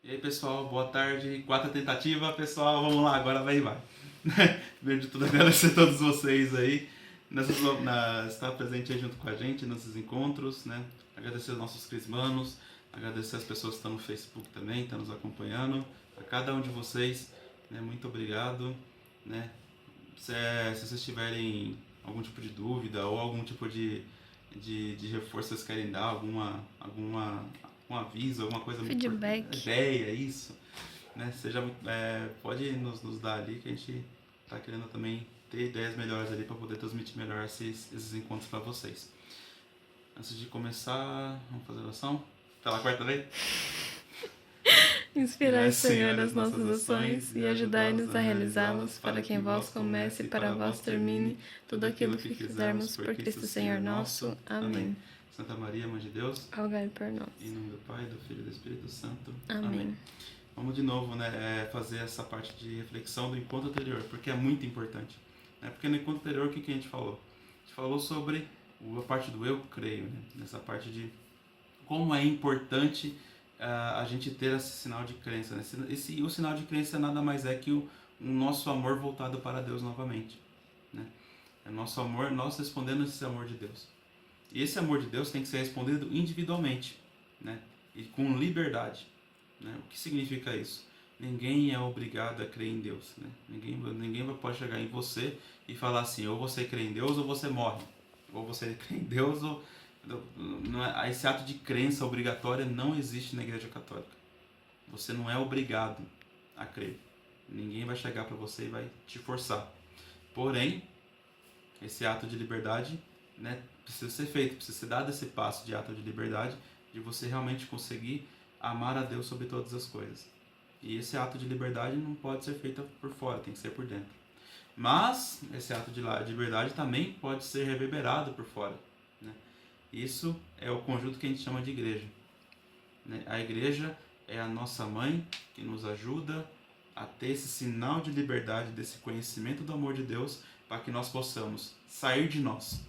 E aí, pessoal, boa tarde. Quarta tentativa, pessoal, vamos lá, agora vai e vai. Primeiro de tudo, agradecer a todos vocês aí, estar presente aí junto com a gente nesses encontros, né? Agradecer aos nossos crismanos, agradecer as pessoas que estão no Facebook também, estão nos acompanhando. A cada um de vocês, né, muito obrigado, né? Se vocês tiverem algum tipo de dúvida ou algum tipo de reforço que vocês querem dar, um aviso, alguma coisa muito importante, Feedback. ideia, isso, né? Pode nos dar ali que a gente está querendo também ter ideias melhores ali para poder transmitir melhor esses encontros para vocês. Antes de começar, vamos fazer a oração? Pela quarta vez? Inspirai, Senhor, as nossas ações e ajudai-nos a realizá-las, para que em vós comece e para vós termine tudo aquilo que fizermos por Cristo Senhor nosso. Amém. Santa Maria, Mãe de Deus, Rogai por nós. em nome do Pai, do Filho e do Espírito Santo. Amém. Vamos de novo, né, fazer essa parte de reflexão do encontro anterior, porque é muito importante. Né? Porque no encontro anterior, o que a gente falou? A gente falou sobre a parte do eu creio, né? Nessa parte de como é importante a gente ter esse sinal de crença. Né? O sinal de crença nada mais é que o nosso amor voltado para Deus novamente. Né? É o nosso amor, nós respondendo esse amor de Deus. E esse amor de Deus tem que ser respondido individualmente, né? E com liberdade. Né? O que significa isso? Ninguém é obrigado a crer em Deus. Né? Ninguém pode chegar em você e falar assim, ou você crê em Deus ou você morre. Ou você crê em Deus ou... Não é, esse ato de crença obrigatória não existe na Igreja Católica. Você não é obrigado a crer. Ninguém vai chegar para você e vai te forçar. Porém, esse ato de liberdade, né, precisa ser feito, precisa ser dado esse passo de ato de liberdade, de você realmente conseguir amar a Deus sobre todas as coisas. E esse ato de liberdade não pode ser feito por fora, tem que ser por dentro. Mas esse ato de liberdade também pode ser reverberado por fora. Né? Isso é o conjunto que a gente chama de igreja. Né? A igreja é a nossa mãe que nos ajuda a ter esse sinal de liberdade, desse conhecimento do amor de Deus, para que nós possamos sair de nós,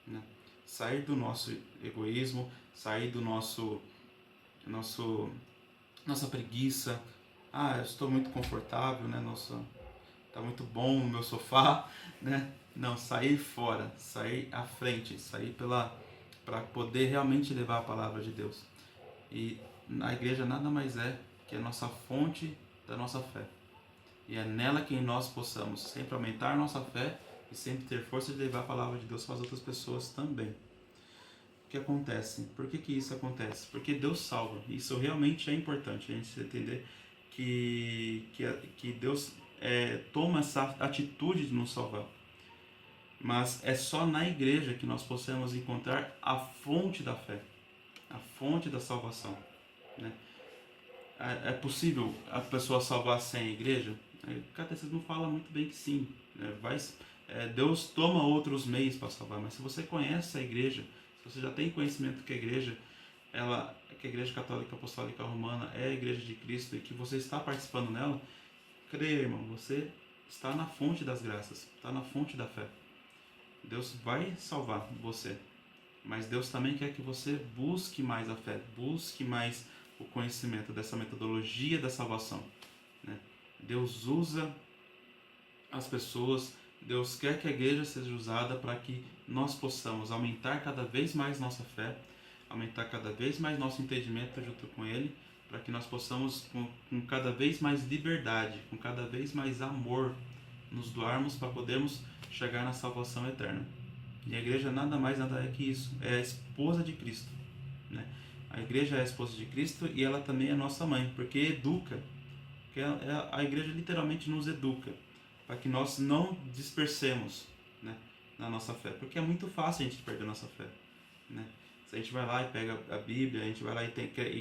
né? Sair do nosso egoísmo, sair do nossa preguiça. Eu estou muito confortável, né? Nossa, tá muito bom no meu sofá, né? Não, sair fora, sair à frente, sair para poder realmente levar a palavra de Deus. E a igreja nada mais é que a nossa fonte da nossa fé. E é nela que nós possamos sempre aumentar a nossa fé e sempre ter força de levar a palavra de Deus para as outras pessoas também. O que acontece? Por que isso acontece? Porque Deus salva. Isso realmente é importante, a gente entender que Deus toma essa atitude de nos salvar. Mas é só na igreja que nós possamos encontrar a fonte da fé, a fonte da salvação. Né? É possível a pessoa salvar sem a igreja? O catecismo fala muito bem que sim. Né? Deus toma outros meios para salvar, mas se você conhece a igreja, se você já tem conhecimento que a igreja católica apostólica romana é a igreja de Cristo e que você está participando nela, creia, irmão, você está na fonte das graças, está na fonte da fé. Deus vai salvar você, mas Deus também quer que você busque mais a fé, busque mais o conhecimento dessa metodologia da salvação. Né? Deus usa as pessoas, Deus quer que a igreja seja usada para que nós possamos aumentar cada vez mais nossa fé, aumentar cada vez mais nosso entendimento junto com Ele, para que nós possamos, com cada vez mais liberdade, com cada vez mais amor, nos doarmos para podermos chegar na salvação eterna. E a igreja nada mais nada é que isso, é a esposa de Cristo. Né? A igreja é a esposa de Cristo e ela também é nossa mãe, porque educa. Porque a igreja literalmente nos educa, para que nós não dispersemos, né, na nossa fé. Porque é muito fácil a gente perder a nossa fé. Né? Se a gente vai lá e pega a Bíblia, a gente vai lá e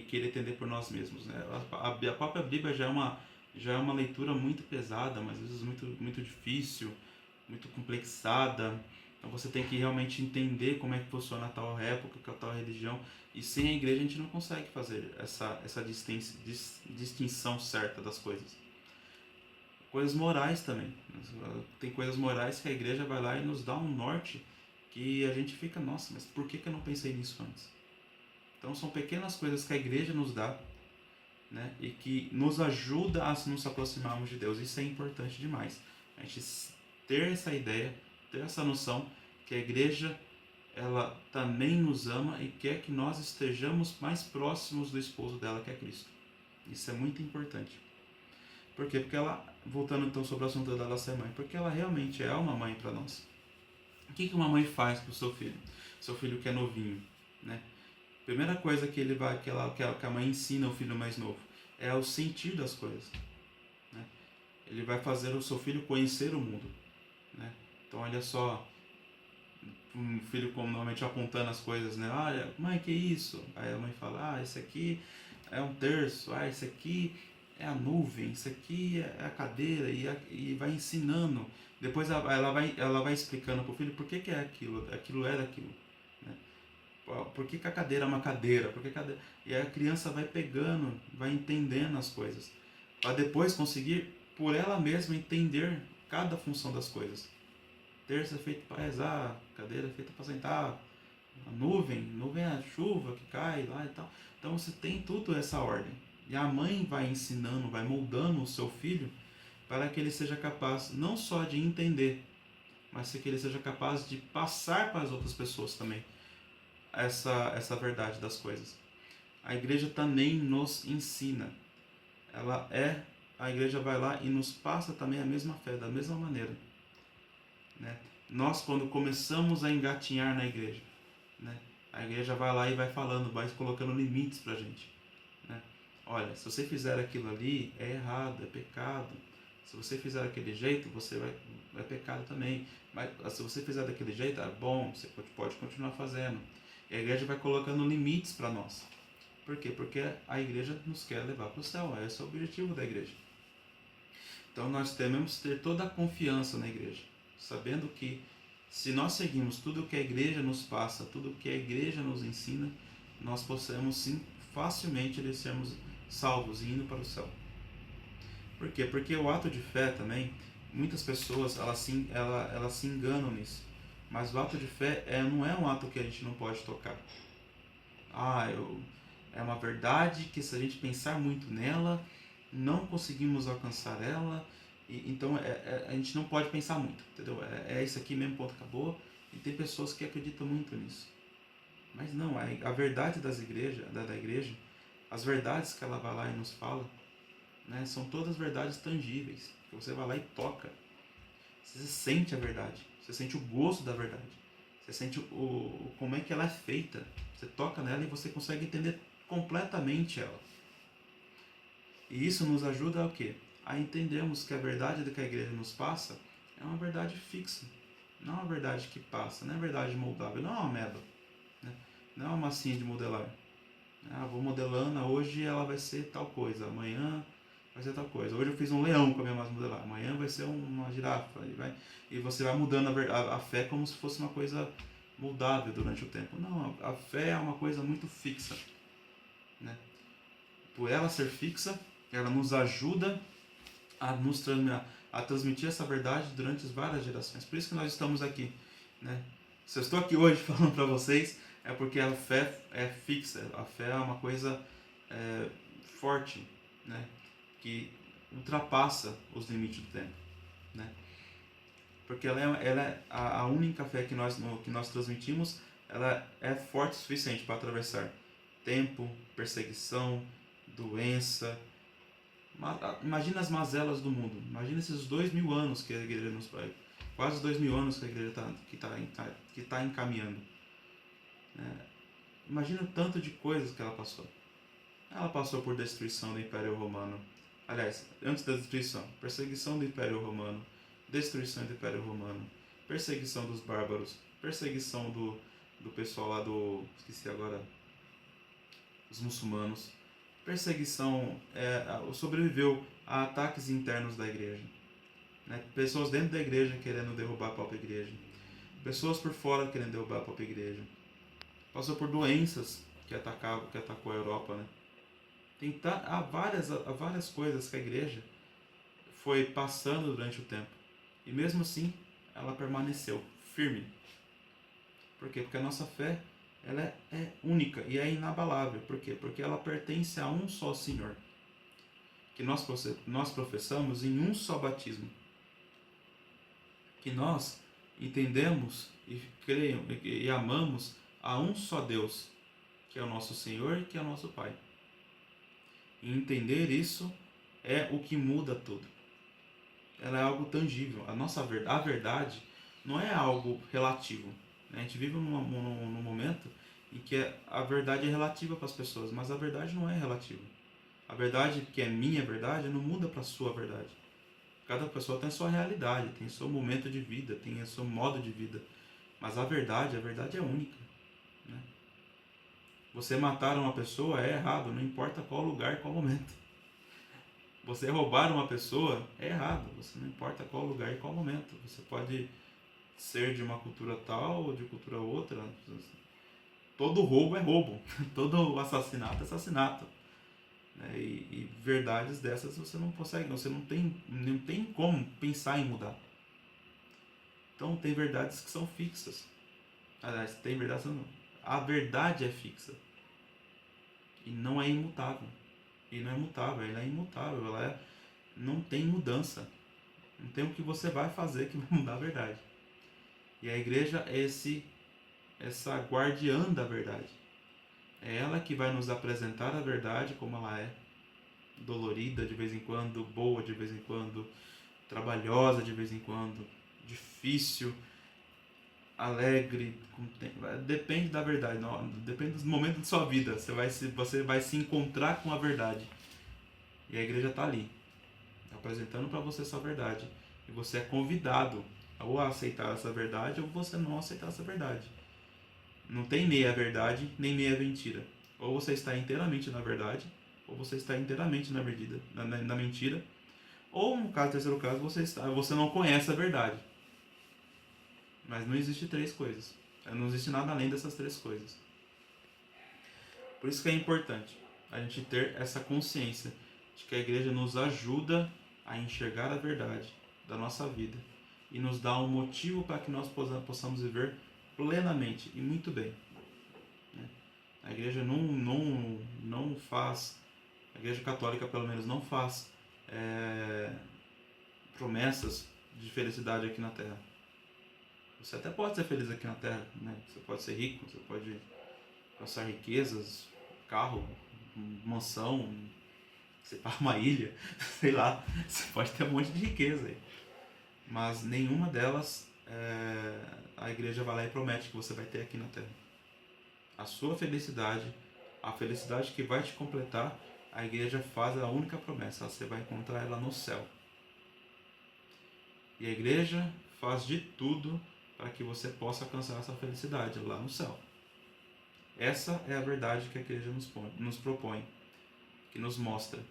querer entender por nós mesmos. Né? A própria Bíblia já é uma leitura muito pesada, mas às vezes muito difícil, muito complexada. Então você tem que realmente entender como é que funciona a tal época, a tal religião. E sem a igreja a gente não consegue fazer essa distinção certa das coisas. Coisas morais também. Tem coisas morais que a igreja vai lá e nos dá um norte que a gente fica, nossa, mas por que eu não pensei nisso antes? Então são pequenas coisas que a igreja nos dá, né? E que nos ajuda a nos aproximarmos de Deus. Isso é importante demais. A gente ter essa ideia, ter essa noção que a igreja, ela também nos ama e quer que nós estejamos mais próximos do esposo dela, que é Cristo. Isso é muito importante. Por quê? Porque ela, voltando então sobre o assunto dela ser mãe, porque ela realmente é uma mãe para nós. O que uma mãe faz para o seu filho? Seu filho que é novinho, né? Primeira coisa que que a mãe ensina o filho mais novo é o sentir das coisas, né? Ele vai fazer o seu filho conhecer o mundo, né? Então olha só, um filho como normalmente apontando as coisas, né? Olha, mãe, que isso? Aí a mãe fala, esse aqui é um terço, esse aqui é a nuvem, isso aqui é a cadeira, e vai ensinando. Depois ela vai explicando para o filho por que é aquilo, aquilo é daquilo, né? Por que a cadeira é uma cadeira? Por que cadeira... E aí a criança vai pegando, vai entendendo as coisas, para depois conseguir, por ela mesma, entender cada função das coisas. Terça é feito para rezar, cadeira é feita para sentar, a nuvem é a chuva que cai lá e tal. Então você tem tudo essa ordem. E a mãe vai ensinando, vai moldando o seu filho para que ele seja capaz não só de entender, mas que ele seja capaz de passar para as outras pessoas também essa verdade das coisas. A igreja também nos ensina. A igreja vai lá e nos passa também a mesma fé, da mesma maneira, né? Nós, quando começamos a engatinhar na igreja, né, a igreja vai lá e vai falando, vai colocando limites pra gente, né? Olha, se você fizer aquilo ali, é errado, é pecado. Se você fizer daquele jeito, é pecado também. Mas se você fizer daquele jeito, é bom, você pode continuar fazendo. E a igreja vai colocando limites para nós. Por quê? Porque a igreja nos quer levar para o céu. Esse é o objetivo da igreja. Então nós devemos ter toda a confiança na igreja, sabendo que se nós seguimos tudo o que a igreja nos passa, tudo o que a igreja nos ensina, nós possamos sim facilmente sermos salvos e indo para o céu. Por quê? Porque o ato de fé também, muitas pessoas elas se enganam nisso. Mas o ato de fé não é um ato que a gente não pode tocar. É uma verdade que se a gente pensar muito nela, não conseguimos alcançar ela. Então a gente não pode pensar muito, entendeu? É isso aqui mesmo, ponto, acabou. E tem pessoas que acreditam muito nisso. Mas não, a verdade da igreja, as verdades que ela vai lá e nos fala, né, são todas verdades tangíveis, que você vai lá e toca. Você sente a verdade, você sente o gosto da verdade, você sente como é que ela é feita. Você toca nela e você consegue entender completamente ela. E isso nos ajuda a quê? A entendermos que a verdade que a igreja nos passa é uma verdade fixa, não é uma verdade que passa, não é uma verdade moldável, não é uma ameba, né? Não é uma massinha de modelar. Vou modelando, hoje ela vai ser tal coisa, amanhã vai ser tal coisa. Hoje eu fiz um leão com a minha massa modelar, amanhã vai ser uma girafa. E você vai mudando a fé como se fosse uma coisa moldável durante o tempo. Não, a fé é uma coisa muito fixa, né? Por ela ser fixa, ela nos ajuda a transmitir essa verdade durante várias gerações. Por isso que nós estamos aqui, né? Se eu estou aqui hoje falando para vocês, é porque a fé é fixa. A fé é uma coisa forte, né? Que ultrapassa os limites do tempo, né? Porque ela é a única fé que nós transmitimos. Ela é forte o suficiente para atravessar tempo, perseguição, doença. Imagina as mazelas do mundo. Imagina esses 2000 anos que a igreja nos faz. Quase 2000 anos que a igreja está encaminhando. Imagina o tanto de coisas que ela passou. Ela passou por destruição do Império Romano. Aliás, antes da destruição, perseguição do Império Romano, destruição do Império Romano, perseguição dos bárbaros, perseguição do pessoal lá esqueci agora, os muçulmanos. Perseguição, sobreviveu a ataques internos da igreja, né? Pessoas dentro da igreja querendo derrubar a própria igreja, pessoas por fora querendo derrubar a própria igreja. Passou por doenças que atacou a Europa, né? Há várias coisas que a igreja foi passando durante o tempo, e mesmo assim ela permaneceu firme. Por quê? Porque a nossa fé ela é única e é inabalável. Por quê? Porque ela pertence a um só Senhor. que nós professamos em um só batismo. Que nós entendemos e creio e amamos a um só Deus, que é o nosso Senhor e que é o nosso Pai. E entender isso é o que muda tudo. Ela é algo tangível. A verdade não é algo relativo. A gente vive num momento em que a verdade é relativa para as pessoas, mas a verdade não é relativa. A verdade que é minha verdade não muda para a sua verdade. Cada pessoa tem a sua realidade, tem o seu momento de vida, tem o seu modo de vida. Mas a verdade é única. Né? Você matar uma pessoa é errado, não importa qual lugar, qual momento. Você roubar uma pessoa é errado, você não importa qual lugar e qual momento. Você pode ser de uma cultura tal ou de cultura outra. Todo roubo é roubo, todo assassinato é assassinato. E verdades dessas você não consegue, você não tem como pensar em mudar. Então tem verdades que são fixas. Aliás, tem verdades que não. A verdade é fixa e não é imutável. E não é mutável, ela é imutável, não tem mudança. Não tem o que você vai fazer que vai mudar a verdade. E a igreja é essa guardiã da verdade. É ela que vai nos apresentar a verdade como ela é. Dolorida de vez em quando, boa de vez em quando, trabalhosa de vez em quando, difícil, alegre, depende da verdade, depende dos momentos de sua vida. Você vai se encontrar com a verdade. E a igreja está ali, apresentando para você essa verdade. E você é convidado ou a aceitar essa verdade ou você não aceitar essa verdade. Não tem meia verdade nem meia mentira. Ou você está inteiramente na verdade, ou você está inteiramente na mentira, ou no terceiro caso, você não conhece a verdade. Mas não existe três coisas. Não existe nada além dessas três coisas. Por isso que é importante a gente ter essa consciência de que a igreja nos ajuda a enxergar a verdade da nossa vida e nos dá um motivo para que nós possamos viver plenamente e muito bem. A igreja não faz, a igreja católica pelo menos não faz promessas de felicidade aqui na Terra. Você até pode ser feliz aqui na Terra, né? Você pode ser rico, você pode passar riquezas, carro, mansão, você para uma ilha, sei lá, você pode ter um monte de riqueza aí. Mas nenhuma delas a igreja vai lá e promete que você vai ter aqui na Terra. A sua felicidade, a felicidade que vai te completar, a igreja faz a única promessa, você vai encontrar ela no céu. E a igreja faz de tudo para que você possa alcançar essa felicidade lá no céu. Essa é a verdade que a igreja nos propõe, que nos mostra.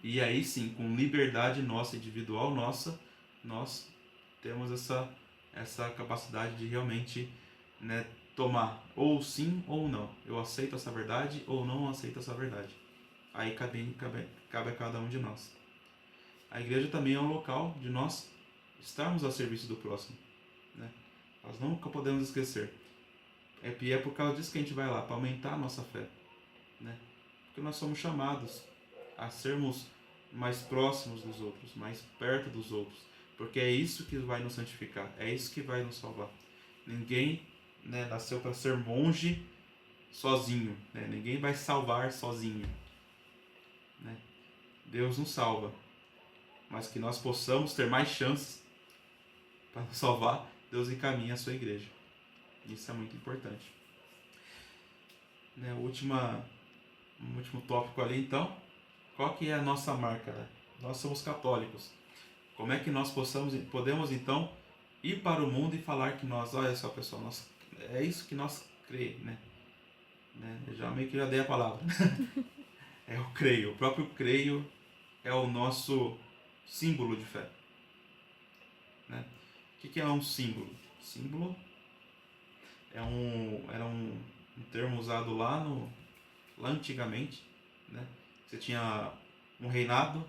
E aí sim, com liberdade nossa, individual nossa, nós temos essa capacidade de realmente, né, tomar ou sim ou não. Eu aceito essa verdade ou não aceito essa verdade. Aí cabe a cada um de nós. A igreja também é um local de nós estarmos ao serviço do próximo. Né? Nós nunca podemos esquecer. É por causa disso que a gente vai lá, para aumentar a nossa fé. Né? Porque nós somos chamados a sermos mais próximos dos outros, mais perto dos outros. Porque é isso que vai nos santificar, é isso que vai nos salvar. Ninguém, né, nasceu para ser monge sozinho. Né? Ninguém vai salvar sozinho. Né? Deus nos salva. Mas que nós possamos ter mais chances para nos salvar, Deus encaminha a sua igreja. Isso é muito importante. Né, o último tópico ali, então, qual que é a nossa marca? Né? Nós somos católicos. Como é que nós podemos então ir para o mundo e falar que nós, olha só pessoal, é isso que nós cremos, né? Eu já meio que já dei a palavra. Eu creio, o próprio creio é o nosso símbolo de fé. Né? O que é um símbolo? Símbolo era um termo usado lá antigamente. Né? Você tinha um reinado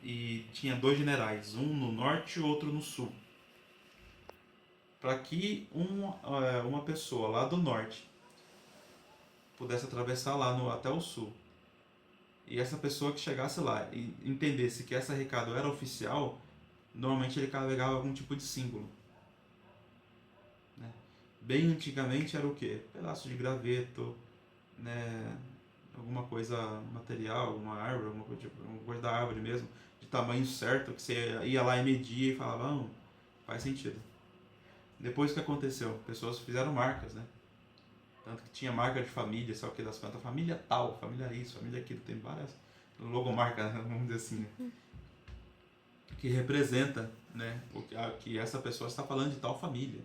e tinha dois generais, um no norte e outro no sul. Para que uma pessoa lá do norte pudesse atravessar lá até o sul, E essa pessoa que chegasse lá e entendesse que esse recado era oficial, normalmente ele carregava algum tipo de símbolo, né? Bem antigamente era o quê? Pedaço de graveto, né? Alguma coisa material, alguma árvore, alguma coisa da árvore mesmo, de tamanho certo, que você ia lá e media e falava, não, faz sentido. Depois o que aconteceu? Pessoas fizeram marcas, né? Tanto que tinha marca de família, sabe o que das plantas? Família tal, família isso, família aquilo. Tem várias logomarcas, vamos dizer assim, né? Que representa, né, que essa pessoa está falando de tal família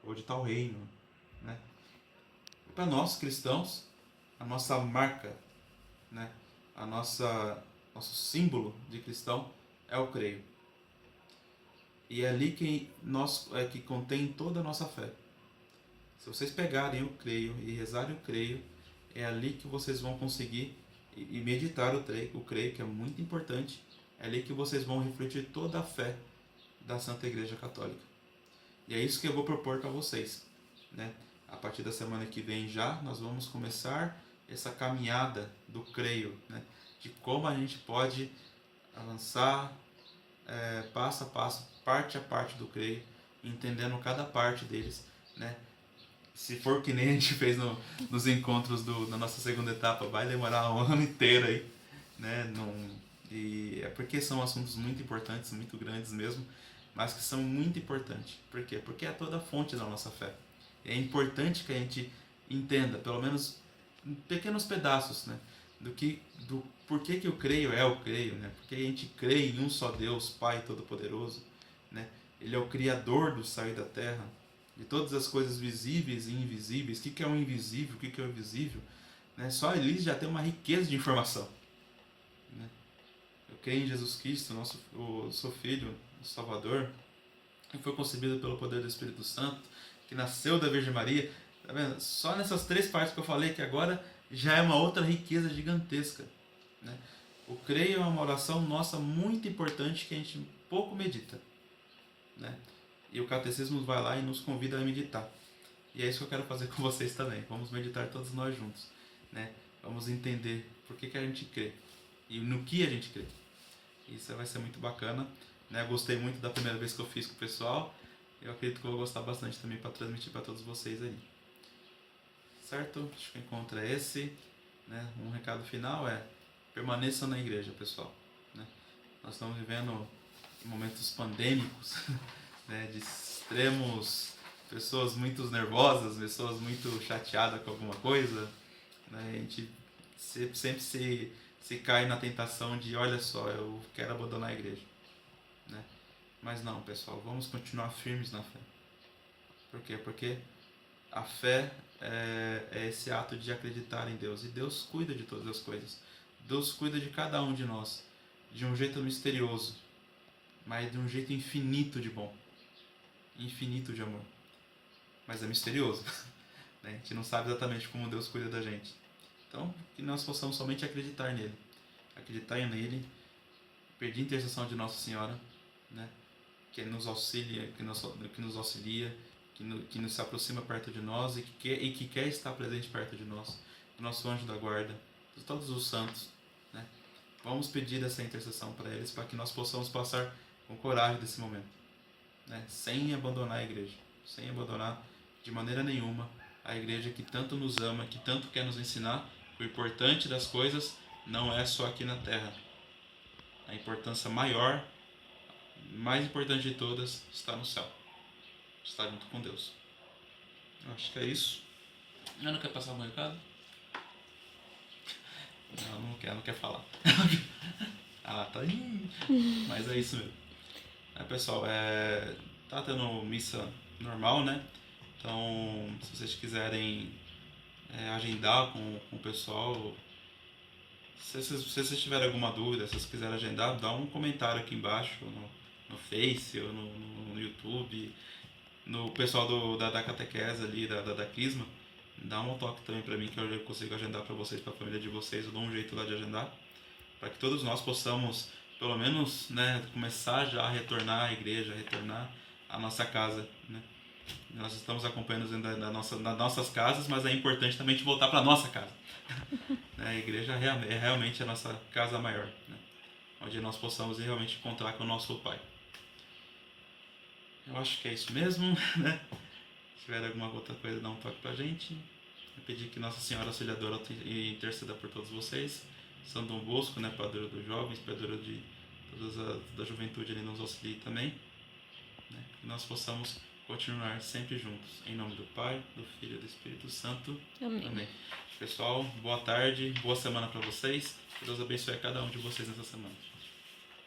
ou de tal reino, né? Para nós cristãos, a nossa marca, né, nosso símbolo de cristão é o creio. E é ali que contém toda a nossa fé. Se vocês pegarem o creio e rezarem o creio, é ali que vocês vão conseguir e meditar o creio, que é muito importante. É ali que vocês vão refletir toda a fé da Santa Igreja Católica. E é isso que eu vou propor para vocês, né? A partir da semana que vem já, nós vamos começar essa caminhada do creio, né? De como a gente pode avançar passo a passo, parte a parte do creio, entendendo cada parte deles, né? Se for que nem a gente fez nos encontros na nossa segunda etapa, vai demorar um ano inteiro aí, né? E é porque são assuntos muito importantes, muito grandes mesmo, mas que são muito importantes. Por quê? Porque é toda a fonte da nossa fé. É importante que a gente entenda, pelo menos em pequenos pedaços, né? Do porquê que eu creio é o creio, né? Porque a gente crê em um só Deus, Pai Todo-Poderoso, né? Ele é o Criador do céu e da terra, de todas as coisas visíveis e invisíveis. O que é o invisível, o que é o visível, né? Só ele já tem uma riqueza de informação, né? Eu creio em Jesus Cristo, o seu Filho, o Salvador, que foi concebido pelo poder do Espírito Santo, que nasceu da Virgem Maria. Tá vendo? Só nessas três partes que eu falei, que agora já é uma outra riqueza gigantesca, né? O creio é uma oração nossa muito importante que a gente pouco medita, né? E o catecismo vai lá e nos convida a meditar. E é isso que eu quero fazer com vocês também. Vamos meditar todos nós juntos, né? Vamos entender por que a gente crê e no que a gente crê. Isso vai ser muito bacana, né? Eu gostei muito da primeira vez que eu fiz com o pessoal. Eu acredito que eu vou gostar bastante também para transmitir para todos vocês aí. Certo? Acho que o encontro é esse, né? Um recado final é: permaneçam na igreja, pessoal, né? Nós estamos vivendo momentos pandêmicos, né? De extremos, pessoas muito nervosas, pessoas muito chateadas com alguma coisa, né? A gente sempre se cai na tentação de, olha só, eu quero abandonar a igreja, né? Mas não, pessoal, vamos continuar firmes na fé. Por quê? Porque a fé é esse ato de acreditar em Deus. E Deus cuida de todas as coisas. Deus cuida de cada um de nós. De um jeito misterioso. Mas de um jeito infinito de bom. Infinito de amor. Mas é misterioso. A gente não sabe exatamente como Deus cuida da gente. Então, que nós possamos somente acreditar nele. Acreditar nele. Pedir intercessão de Nossa Senhora, né? Que nos auxilia, que nos se aproxima perto de nós e que quer estar presente perto de nós, do nosso anjo da guarda, de todos os santos, né? Vamos pedir essa intercessão para eles, para que nós possamos passar com coragem desse momento, né? Sem abandonar a igreja, sem abandonar de maneira nenhuma a igreja que tanto nos ama, que tanto quer nos ensinar. O importante das coisas não é só aqui na terra. A importância maior, mais importante de todas, está no céu. Está junto com Deus. Eu acho que é isso. Eu não quero passar um recado? Não quer falar. Tá aí. Mas é isso mesmo. Pessoal, tá tendo missa normal, né? Então, se vocês quiserem agendar com o pessoal, se vocês tiverem alguma dúvida, se vocês quiserem agendar, dá um comentário aqui embaixo no Face ou no YouTube. No pessoal da catequese ali, da Crisma, dá um toque também pra mim que eu consigo agendar pra vocês, pra família de vocês. Eu dou um jeito lá de agendar, para que todos nós possamos, pelo menos, né, começar já a retornar à igreja, a retornar à nossa casa, né? Nós estamos acompanhando dentro das nossas casas, mas é importante também a gente voltar para a nossa casa. A igreja é realmente a nossa casa maior, né? Onde nós possamos realmente encontrar com o nosso Pai. Eu acho que é isso mesmo, né? Se tiver alguma outra coisa, dá um toque pra gente. Eu pedir que Nossa Senhora Auxiliadora interceda por todos vocês. São Dom Bosco, né, padroeiro dos jovens, padroeiro de da juventude, ele nos auxilie também, né? Que nós possamos continuar sempre juntos. Em nome do Pai, do Filho e do Espírito Santo. Amém. Amém. Pessoal, boa tarde, boa semana para vocês. Que Deus abençoe a cada um de vocês nessa semana.